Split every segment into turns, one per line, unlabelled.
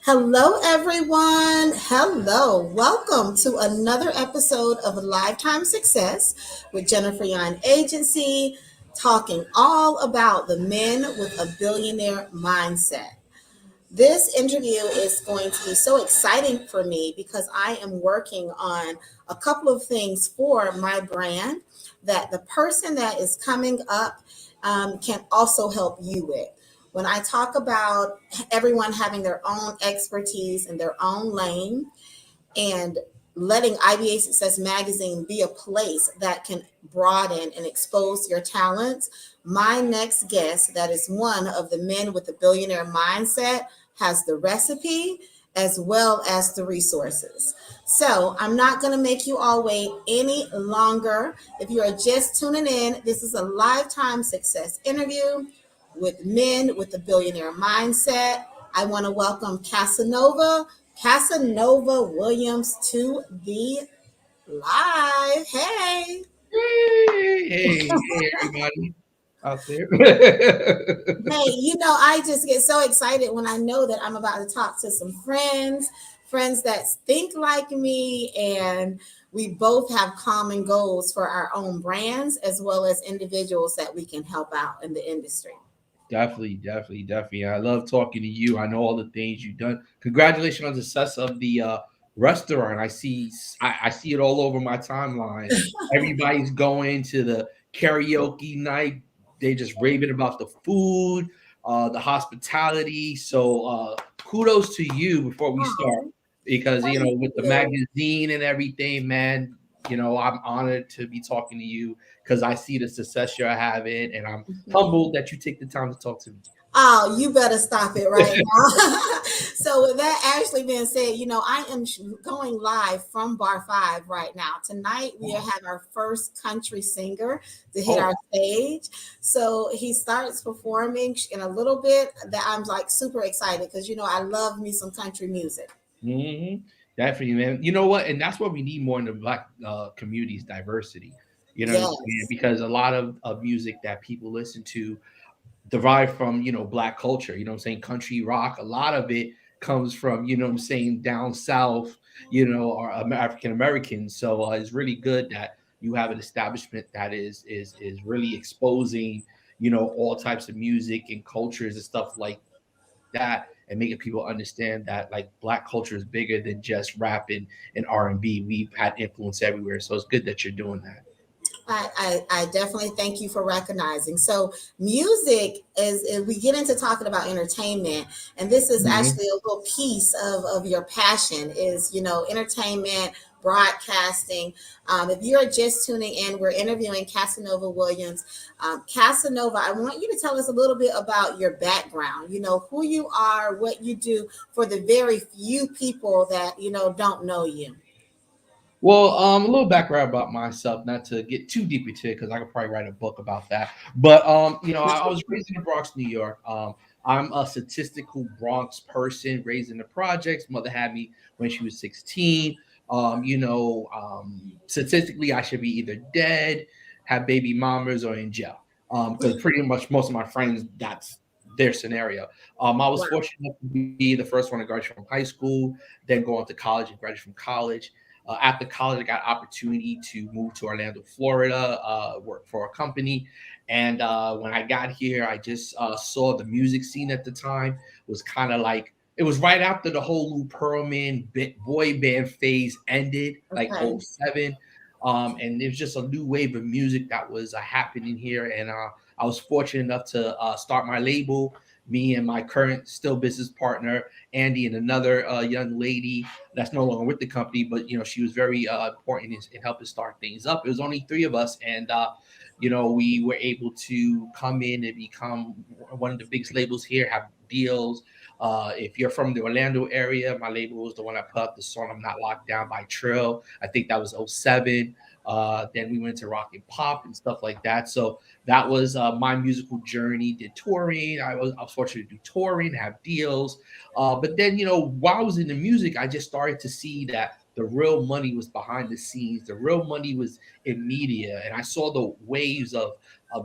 Hello, everyone. Hello. Welcome to another episode of Lifetime Success with Jennifer Yon Agency, talking all about the men with a billionaire mindset. This interview is going to be so exciting for me because I am working on a couple of things for my brand that the person that is coming up can also help you with. When I talk about everyone having their own expertise in their own lane, and letting IBA Success Magazine be a place that can broaden and expose your talents. My next guest, that is one of the men with the billionaire mindset, has the recipe as well as the resources. So I'm not going to make you all wait any longer. If you are just tuning in, this is a lifetime success interview with men with the billionaire mindset. I want to welcome Casanova Williams to the live. Hey.
Hey, everybody out there.
Hey, I just get so excited when I know that I'm about to talk to some friends that think like me, and we both have common goals for our own brands as well as individuals that we can help out in the industry.
Definitely. I love talking to you. I know all the things you've done. Congratulations on the success of the restaurant. I see it all over my timeline. Everybody's going to the karaoke night. They just raving about the food, the hospitality. So kudos to you before we start,
Oh,
because
thank
with the
you.
magazine and everything, man. I'm honored to be talking to you because I see the success you're having, and I'm humbled that you take the time to talk to me.
Oh, you better stop it right now. So, with that actually being said, I am going live from Bar 5 right now. Tonight, we have our first country singer to hit our
Oh,
stage. So, he starts performing in a little bit. That I'm like super excited because, I love me some country music.
hmm definitely, man. You know what? And that's what we need more in the Black communities, diversity. You know what I'm saying?
Yes.
Because a lot of music that people listen to derived from Black culture. You know what I'm saying? Country rock, a lot of it comes from what I'm saying, down south, or African Americans. So it's really good that you have an establishment that is really exposing all types of music and cultures and stuff like that, and making people understand that like Black culture is bigger than just rap and R&B. We've had influence everywhere, so it's good that you're doing that.
I definitely thank you for recognizing. So, music is we get into talking about entertainment, and this is
Mhm.
actually a little piece of your passion is, entertainment, broadcasting. If you're just tuning in, we're interviewing Casanova Williams. Casanova, I want you to tell us a little bit about your background, who you are, what you do for the very few people that, don't know you.
Well, a little background about myself, not to get too deep into it, because I could probably write a book about that. But I was raised in the Bronx, New York. I'm a statistical Bronx person, raised in the projects. Mother had me when she was 16. Statistically, I should be either dead, have baby mamas, or in jail. Because pretty much most of my friends, that's their scenario. I was
Wow.
fortunate enough to be the first one to graduate from high school, then go on to college and graduate from college. After college, I got opportunity to move to Orlando, Florida, work for a company. And when I got here, I just saw the music scene at the time was kind of like, it was right after the whole Lou Pearlman boy band phase ended, like
Okay.
'07. And it was just a new wave of music that was happening here. And I was fortunate enough to start my label. Me and my current still business partner, Andy, and another young lady that's no longer with the company, but she was very important in helping start things up. It was only three of us, and we were able to come in and become one of the biggest labels here, have deals. If you're from the Orlando area, my label was the one that put out the song "I'm Not Locked Down" by Trill. I think that was '07. Then we went to rock and pop and stuff like that. So that was my musical journey. Did touring. I was fortunate to do touring, have deals. But then, while I was in the music, I just started to see that the real money was behind the scenes. The real money was in media. And I saw the waves of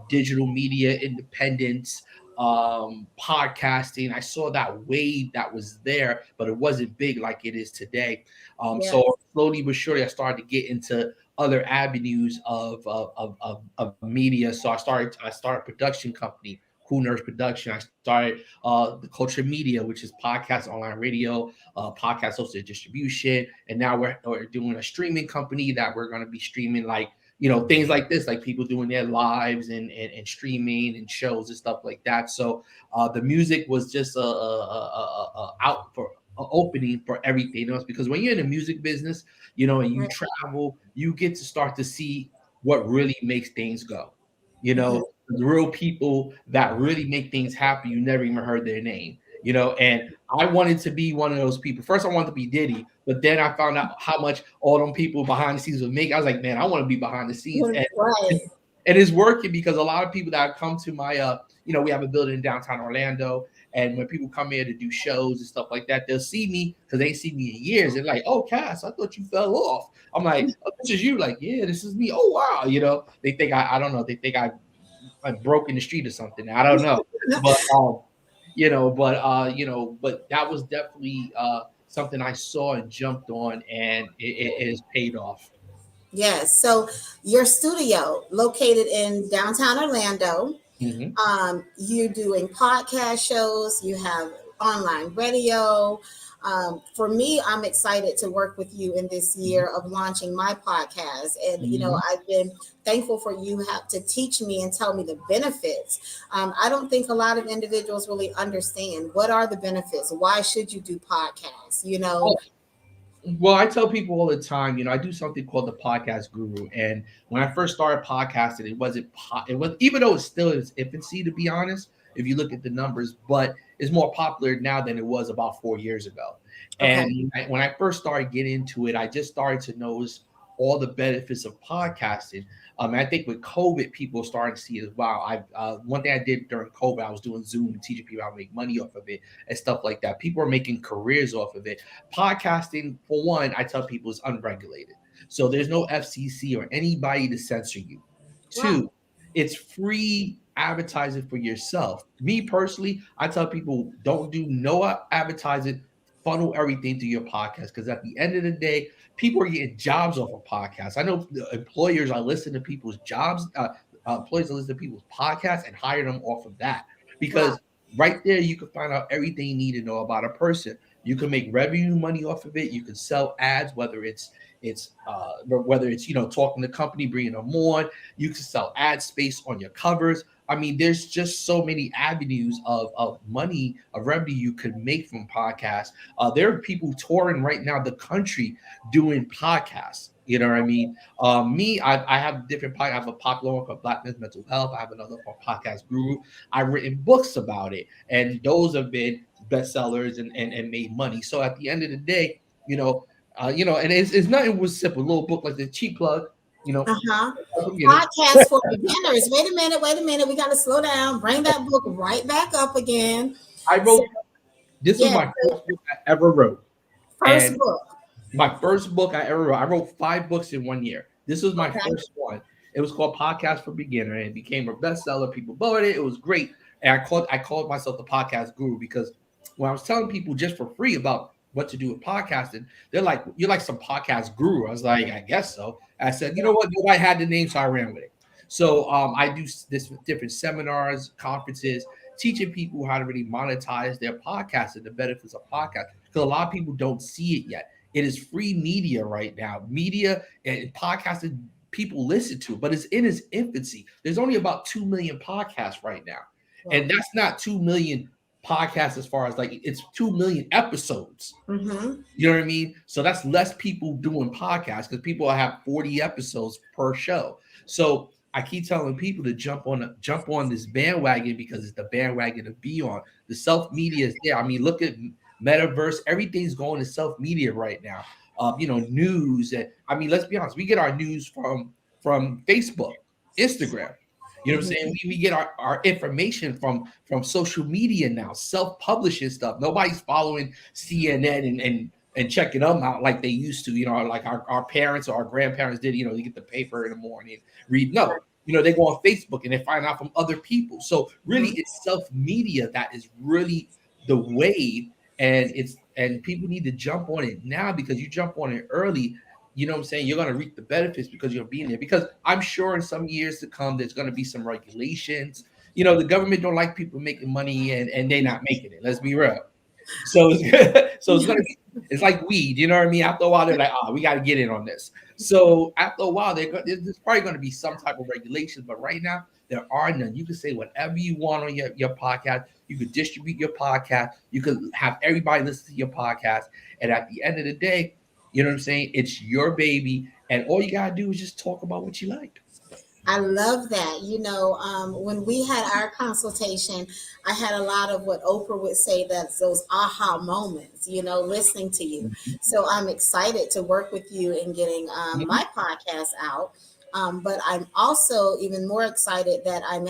digital media independence, podcasting. I saw that wave that was there, but it wasn't big like it is today.
Yes.
So slowly but surely, I started to get into other avenues of media. So I started a production company, Cool Nerds Production. I started the Culture Media, which is podcast, online radio, podcast hosted distribution, and now we're doing a streaming company that we're going to be streaming like things like this, like people doing their lives and streaming and shows and stuff like that. So the music was just a out for opening for everything else, because when you're in the music business, and you
Right.
travel, you get to start to see what really makes things go.
Mhm.
The real people that really make things happen, you never even heard their name. And I wanted to be one of those people. First, I wanted to be Diddy, but then I found out how much all them people behind the scenes would make. I was like, man, I want to be behind the scenes. And
Right.
it's working, because a lot of people that come to my we have a building in downtown Orlando, and when people come here to do shows and stuff like that, they'll see me because they ain't seen me in years. They're like, oh, Cass, I thought you fell off. I'm like, oh, this is you. Like, yeah, this is me. Oh, wow. They think I don't know. They think I broke in the street or something. I don't know. But but that was definitely something I saw and jumped on, and it has paid off.
Yes. So your studio located in downtown Orlando.
Hmm.
You're doing podcast shows, you have online radio. For me, I'm excited to work with you in this year of launching my podcast. And,
Hmm.
I've been thankful for you have to teach me and tell me the benefits. I don't think a lot of individuals really understand what are the benefits. Why should you do podcasts?
Well, I tell people all the time, I do something called the podcast guru. And when I first started podcasting, it wasn't, it was, even though it's still in its infancy, to be honest, if you look at the numbers, but it's more popular now than it was about 4 years ago.
Okay.
And when I first started getting into it, I just started to notice all the benefits of podcasting. I think with COVID, people starting to see as well. One thing I did during COVID, I was doing Zoom and teaching people how to make money off of it and stuff like that. People are making careers off of it. Podcasting, for one, I tell people is unregulated. So there's no FCC or anybody to censor you.
Wow.
Two, it's free advertising for yourself. Me personally, I tell people don't do no advertising, funnel everything through your podcast, because at the end of the day, people are getting jobs off of podcasts. I know employers are listening to people's jobs, employees are listening to people's podcasts and hire them off of that,
Wow.
because right there you can find out everything you need to know about a person. You can make revenue money off of it. You can sell ads, whether it's talking to the company, bringing them on. You can sell ad space on your covers. I mean, there's just so many avenues of money, of revenue you could make from podcasts. There are people touring right now the country doing podcasts. You know what I mean? I have different podcasts. I have a popular one called Black Men's Mental Health. I have another called Podcast Guru. I've written books about it, and those have been bestsellers and made money. So at the end of the day, and it's nothing. It was simple, a little book like the cheap plug, you know,
Uh-huh.
beginners.
Podcast for beginners. Wait a minute. Wait a minute. We got to slow down. Bring that book right back up again.
I
So,
wrote this was
yeah,
my first book I ever wrote,
first
and
book.
my first book I ever wrote. I wrote 5 books in 1 year. This was my
Okay.
first one. It was called Podcast for Beginner, and it became a bestseller. People bought it. It was great, and I called myself the podcast guru, because when I was telling people just for free about what to do with podcasting, they're like, "You're like some podcast guru." I was like, "I guess so." I said, "You know what? Nobody had the name, so I ran with it." So I do this different seminars, conferences, teaching people how to really monetize their podcast and the benefits of podcast, because a lot of people don't see it yet. It is free media right now. Media and podcasting, people listen to, but it's in its infancy. There's only about 2 million podcasts right now.
Wow.
And that's not 2 million podcasts as far as like it's 2 million episodes.
Mm-hmm.
You know what I mean? So that's less people doing podcasts, because people have 40 episodes per show. So I keep telling people to jump on this bandwagon, because it's the bandwagon to be on. The self media is there. I mean, look at metaverse. Everything's going to self media right now. News, and I mean, let's be honest. We get our news from Facebook, Instagram. You know what I'm saying? We get our information from social media now, self-publishing stuff. Nobody's following CNN and checking them out like they used to, like our parents or our grandparents did, you get the paper in the morning, read. No, they go on Facebook and they find out from other people. So really, it's self media that is really the wave, and people need to jump on it now, because you jump on it early. You know what I'm saying? You're going to reap the benefits because you're being there. Because I'm sure in some years to come, there's going to be some regulations. The government don't like people making money and they're not making it. Let's be real. So so it's gonna be, it's like weed, you know what I mean? After a while, they're like, we got to get in on this. So after a while, there's probably going to be some type of regulations, but right now there are none. You can say whatever you want on your podcast. You could distribute your podcast. You could have everybody listen to your podcast, and at the end of the day, you know what I'm saying? It's your baby, and all you gotta do is just talk about what you like.
I love that. When we had our consultation, I had a lot of what Oprah would say, that's those aha moments, listening to you. So I'm excited to work with you in getting my podcast out. But I'm also even more excited that I'm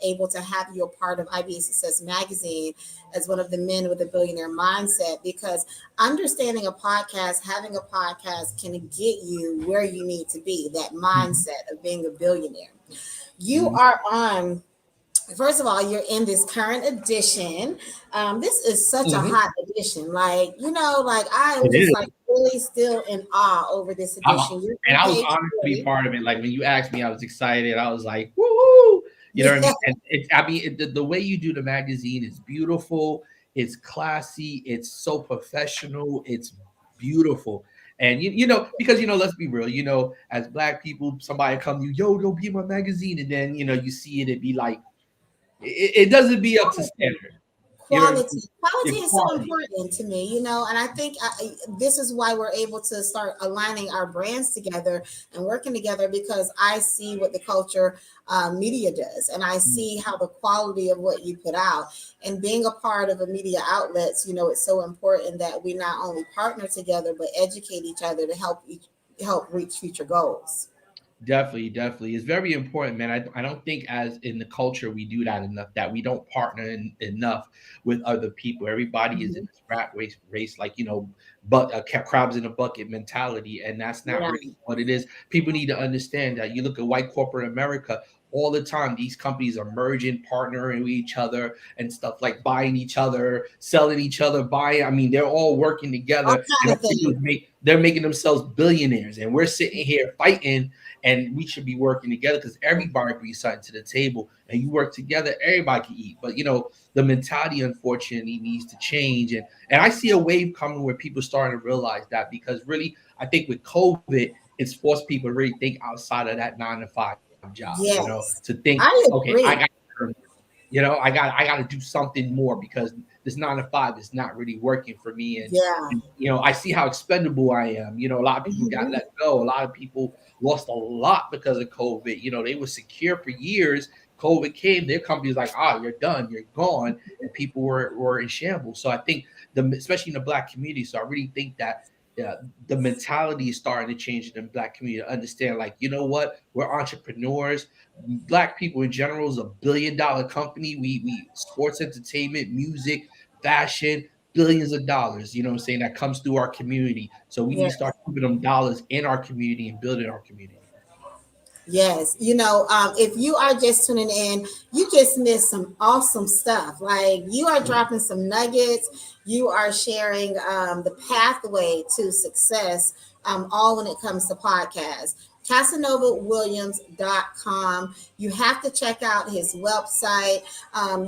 able to have you a part of IBA Success Magazine as one of the men with a billionaire mindset, because understanding a podcast, having a podcast can get you where you need to be, that mindset of being a billionaire. You are on, first of all, you're in this current edition. This is such a hot edition. I am
It
just
is.
like really still in awe over this edition. You're
And
on
I was
page
honored to be
40.
part of it. Like when you asked me, I was excited. I was like, woo! You know what I
Yeah.
mean? And the way you do the magazine is beautiful. It's classy. It's so professional. It's beautiful. And because let's be real. As Black people, somebody come to you, yo, be in my magazine, and then you see it, be like, it doesn't be up to standard. You know what I mean?
Quality
The
is so
quality.
important to me, and I think this is why we're able to start aligning our brands together and working together, because I see what the culture media does, and I see how the quality of what you put out, and being a part of a media outlets, it's so important that we not only partner together but educate each other to help reach future goals.
Definitely, definitely. It's very important, man. I don't think as in the culture we do that enough, that we don't partner enough with other people. Everybody is in
Mhm.
this rat race, like, but crabs in a bucket mentality. And that's not really
Right.
what it is. People need to understand that. You look at white corporate America, all the time, these companies are merging, partnering with each other and stuff, like buying each other, selling each other, buying. I mean, they're all working
All
together. And
kind of things.
they're making themselves billionaires. And we're sitting here fighting, and we should be working together, because everybody brings something to the table, and you work together, everybody can eat. But the mentality unfortunately needs to change, and I see a wave coming where people starting to realize that, because really I think with COVID, it's forced people to really think outside of that 9 to 5 job, to
Yes,
think,
I
okay,
agree.
I got to do something more, because this 9 to 5 is not really working for me.
Yeah.
I see how expendable I am. A lot of people got
Mhm.
let go. A lot of people lost a lot because of COVID. They were secure for years. COVID came, their company's like, you're done, you're gone, and people were in shambles. So I think especially in the Black community. So I really think that. The mentality is starting to change in the Black community to understand, like, you know what, we're entrepreneurs. Black people in general is a $1 billion company. We sports, entertainment, music, fashion, billions of dollars, what I'm saying, that comes through our community. So we need to
Yes.
start keeping them dollars in our community and building our community.
Yes, if you are just tuning in, you just missed some awesome stuff. Like, you are dropping some nuggets. You are sharing the pathway to success, all when it comes to podcasts. CasanovaWilliams.com. You have to check out his website.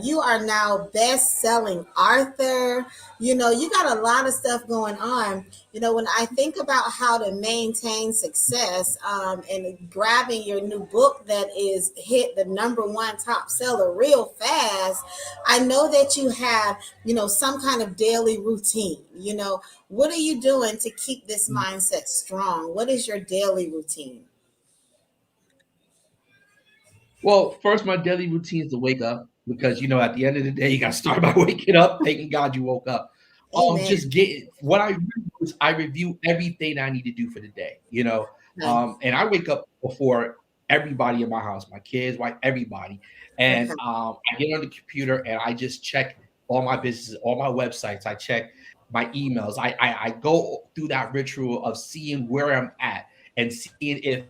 You are now best-selling author. You got a lot of stuff going on. When I think about how to maintain success, and grabbing your new book that is hit the #1 top seller real fast, I know that you have, some kind of daily routine. What are you doing to keep this mindset strong? What is your daily routine?
Well, first, my daily routine is to wake up, because at the end of the day, you got to start by waking up, thanking God you woke up.
Amen.
Just get what I do is I review everything I need to do for the day.
Okay.
And I wake up before everybody in my house, my kids, wife, everybody, and
Okay.
I get on the computer and I just check all my businesses, all my websites. I check my emails. I go through that ritual of seeing where I'm at and seeing if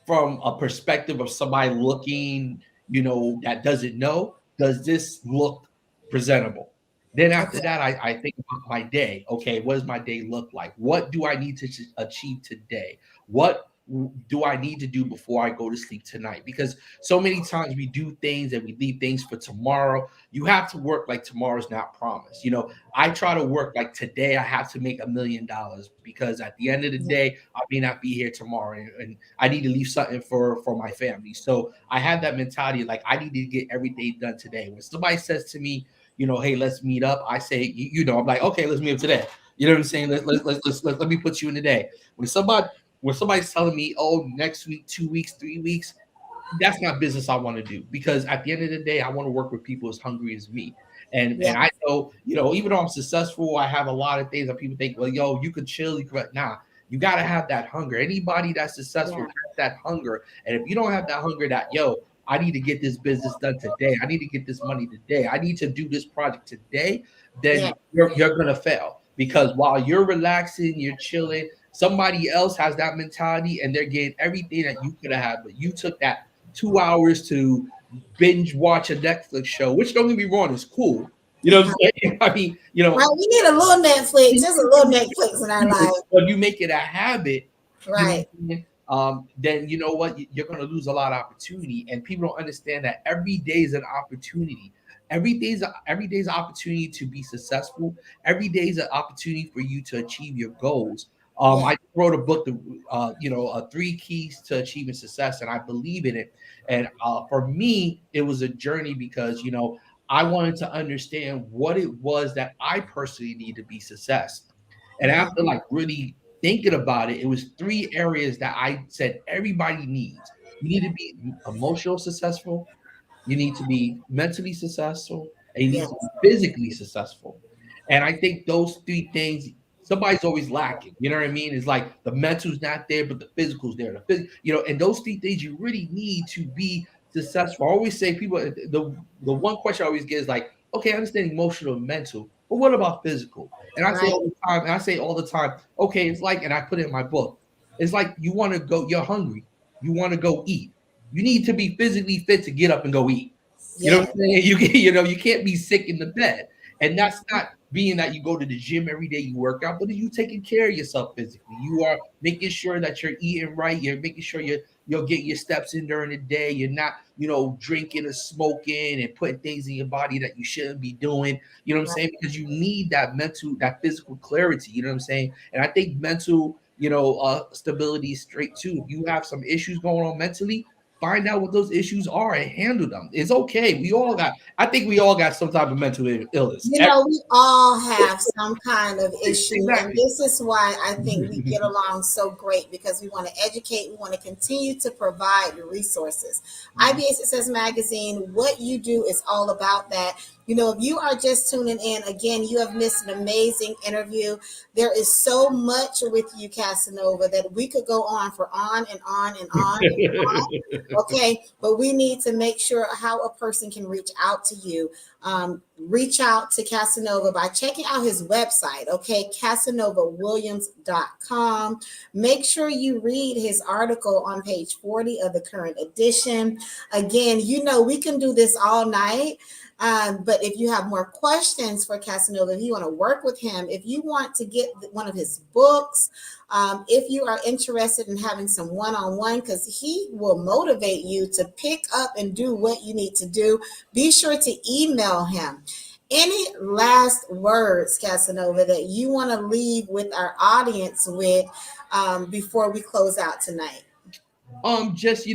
from a perspective of somebody looking, that doesn't know, does this look presentable? Then after
Okay.
that, I think about my day. Okay, what does my day look like? What do I need to achieve today? What do I need to do before I go to sleep tonight? Because so many times we do things and we leave things for tomorrow. You have to work like tomorrow's not promised. I try to work like today. I have to make $1 million because at the end of the
Yeah.
day, I may not be here tomorrow, and I need to leave something for my family. So I have that mentality, like I need to get everything done today. When somebody says to me, hey, let's meet up, I say, I'm like, okay, let's meet up today. You know what I'm saying? Let me put you in today. When somebody's telling me, oh, next week, 2 weeks, 3 weeks, that's not business I want to do, because at the end of the day, I want to work with people as hungry as me. And
Yeah.
I know, even though I'm successful, I have a lot of things that people think, well, yo, you could chill, you could, nah, you got to have that hunger. Anybody that's successful
Yeah.
has that hunger. And if you don't have that hunger, that, yo, I need to get this business done today, I need to get this money today, I need to do this project today,
Yeah.
then you're gonna fail. Because while you're relaxing, you're chilling, somebody else has that mentality and they're getting everything that you could have had, but you took that 2 hours to binge watch a Netflix show, which, don't get me wrong, is cool. You know what
Uh-huh.
I'm saying? I mean,
Right. We need a little Netflix, just a little Netflix in our life.
when you make it a habit, you know what
Right.
I'm saying? Then you know what, you're going to lose a lot of opportunity, and people don't understand that every day is an opportunity. Every day's an opportunity to be successful. Every day is an opportunity for you to achieve your goals.
Yeah.
I wrote a book, Three Keys to Achieving Success, and I believe in it. And for me, it was a journey because I wanted to understand what it was that I personally need to be success. And
Mhm.
after like really thinking about it, it was three areas that I said everybody needs. You need to be emotional successful, you need to be mentally successful, and you need
Yes.
to be physically successful. And I think those three things, somebody's always lacking. You know what I mean? It's like the mental's not there, but the physical's there. And those three things you really need to be successful. I always say, people, the one question I always get is like, okay, I understand emotional and mental, but what about physical? And I say
Right.
all the time, okay, it's like, and I put it in my book, it's like you want to go, you're hungry, you want to go eat. You need to be physically fit to get up and go eat. You know what
Yes.
I'm saying? You can't be sick in the bed. And that's not being that you go to the gym every day, you work out, but you taking care of yourself physically. You are making sure that you're eating right. You're making sure you're getting your steps in during the day. You're not, drinking or smoking and putting things in your body that you shouldn't be doing. You know what I'm
Right.
saying? Because you need that mental, that physical clarity. You know what I'm saying? And I think mental, stability is straight too. If you have some issues going on mentally, find out what those issues are and handle them. It's okay. I think we all got some type of mental illness.
We all have some kind of issue, and
Exactly.
this is why I think we get along so great, because we want to educate, we want to continue to provide resources. IBA Success Magazine, what you do is all about that. If you are just tuning in, again, you have missed an amazing interview. There is so much with you, Casanova, that we could go on for on and on and on and on. Okay, but we need to make sure how a person can reach out to you. Reach out to Casanova by checking out his website, okay, casanovawilliams.com. Make sure you read his article on page 40 of the current edition. Again, we can do this all night. But if you have more questions for Casanova, if you want to work with him, if you want to get one of his books, if you are interested in having some one-on-one, because he will motivate you to pick up and do what you need to do, be sure to email him. Any last words, Casanova, that you want to leave with our audience with before we close out tonight?
Just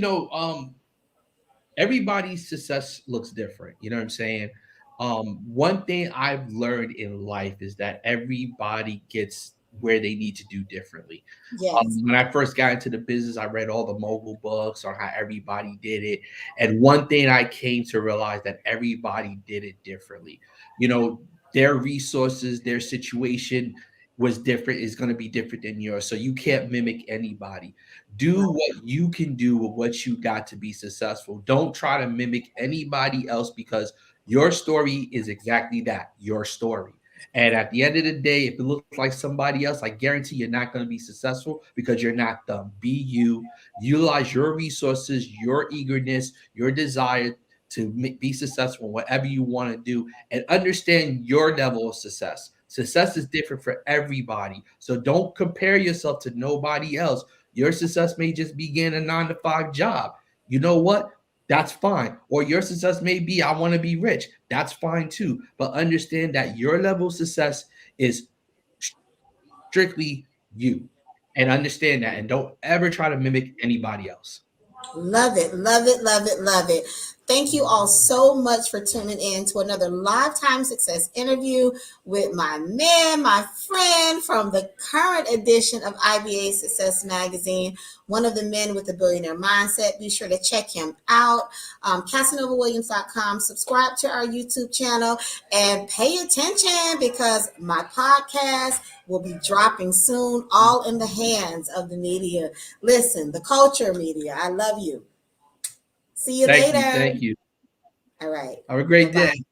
everybody's success looks different. You know what I'm saying? One thing I've learned in life is that everybody gets where they need to do differently.
Yes.
When I first got into the business, I read all the mogul books on how everybody did it. And one thing I came to realize, that everybody did it differently. You know, their resources, their situation was different, is going to be different than yours. So you can't mimic anybody. Do what you can do with what you got to be successful. Don't try to mimic anybody else, because your story is exactly that, your story. And at the end of the day, if it looks like somebody else, I guarantee you're not going to be successful because you're not them. Be you. Utilize your resources, your eagerness, your desire to be successful in whatever you want to do, and understand your level of success. Success is different for everybody. So don't compare yourself to nobody else. Your success may just be getting a 9 to 5 job. You know what? That's fine. Or your success may be, I want to be rich. That's fine too. But understand that your level of success is strictly you. And understand that. And don't ever try to mimic anybody else.
Love it, love it, love it, love it. Thank you all so much for tuning in to another Lifetime Success interview with my man, my friend from the current edition of IBA Success Magazine, one of the men with the Billionaire Mindset. Be sure to check him out. CasanovaWilliams.com. Subscribe to our YouTube channel and pay attention because my podcast will be dropping soon, all in the hands of the media. Listen, the culture media. I love you. See you
Thank you.
later.
Thank you.
All right.
Have a great
Bye-bye.
day.